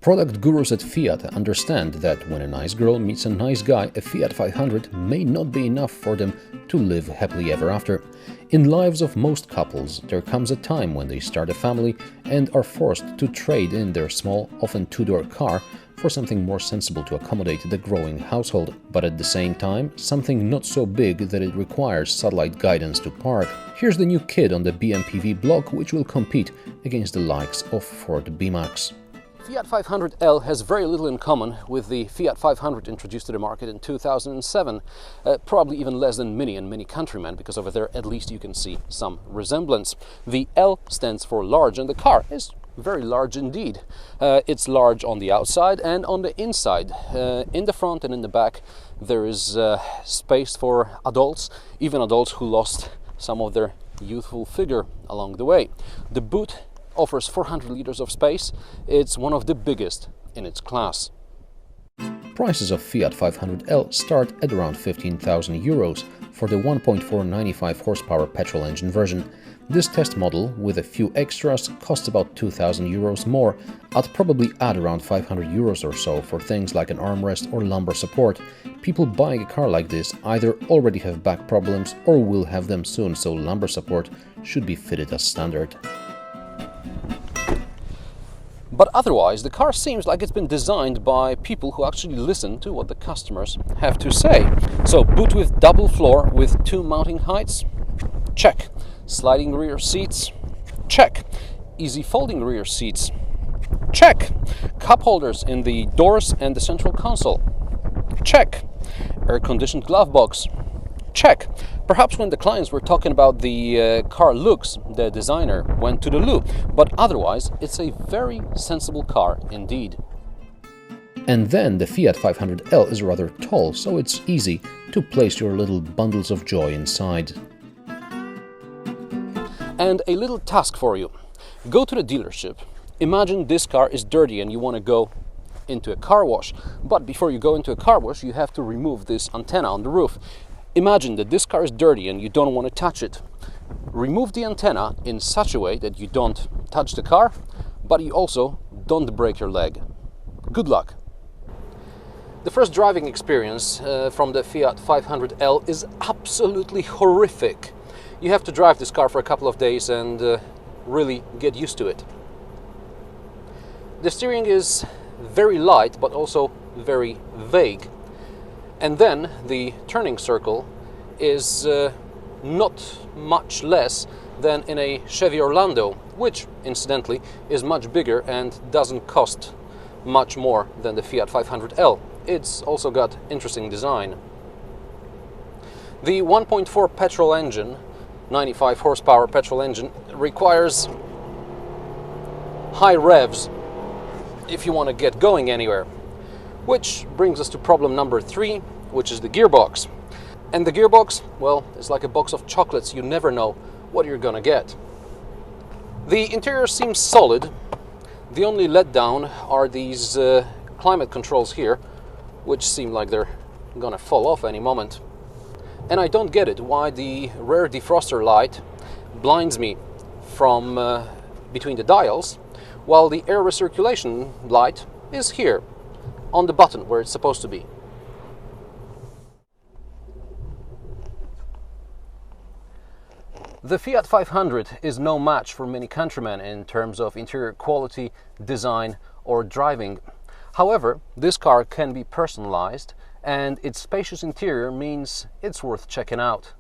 Product gurus at Fiat understand that when a nice girl meets a nice guy, a Fiat 500 may not be enough for them to live happily ever after. In lives of most couples, there comes a time when they start a family and are forced to trade in their small, often two-door car for something more sensible to accommodate the growing household, but at the same time, something not so big that it requires satellite guidance to park. Here's the new kid on the B-mpv block, which will compete against the likes of Ford B-Max. Fiat 500L has very little in common with the Fiat 500 introduced to the market in 2007. Probably even less than Mini and Mini Countryman, because over there at least you can see some resemblance. The L stands for large, and the car is very large indeed. It's large on the outside and on the inside. In the front and in the back there is space for adults, even adults who lost some of their youthful figure along the way. The boot offers 400 liters of space. It's one of the biggest in its class. Prices of Fiat 500L start at around 15,000 euros for the 1.495 horsepower petrol engine version. This test model, with a few extras, costs about 2,000 euros more. I'd probably add around 500 euros or so for things like an armrest or lumbar support. People buying a car like this either already have back problems or will have them soon, so lumbar support should be fitted as standard. But otherwise, the car seems like it's been designed by people who actually listen to what the customers have to say. So, boot with double floor with 2 mounting heights? Check. Sliding rear seats? Check. Easy folding rear seats? Check. Cup holders in the doors and the central console? Check. Air-conditioned glove box? Check. Perhaps when the clients were talking about the car looks, the designer went to the loo, but otherwise it's a very sensible car indeed. And then the Fiat 500L is rather tall, so it's easy to place your little bundles of joy inside. And a little task for you. Go to the dealership. Imagine this car is dirty and you want to go into a car wash. But before you go into a car wash, you have to remove this antenna on the roof. Imagine that this car is dirty and you don't want to touch it. Remove the antenna in such a way that you don't touch the car, but you also don't break your leg. Good luck! The first driving experience from the Fiat 500L is absolutely horrific. You have to drive this car for a couple of days and really get used to it. The steering is very light but also very vague. And then the turning circle is not much less than in a Chevy Orlando, which incidentally is much bigger and doesn't cost much more than the Fiat 500L. It's also got interesting design. The 1.4 petrol engine, 95 horsepower petrol engine, requires high revs if you want to get going anywhere. Which brings us to problem number 3, which is the gearbox. And the gearbox, well, it's like a box of chocolates. You never know what you're gonna get. The interior seems solid. The only letdown are these climate controls here, which seem like they're gonna fall off any moment. And I don't get it why the rear defroster light blinds me from between the dials, while the air recirculation light is here on the button where it's supposed to be. The Fiat 500 is no match for Mini Countryman in terms of interior quality, design or driving. However, this car can be personalized and its spacious interior means it's worth checking out.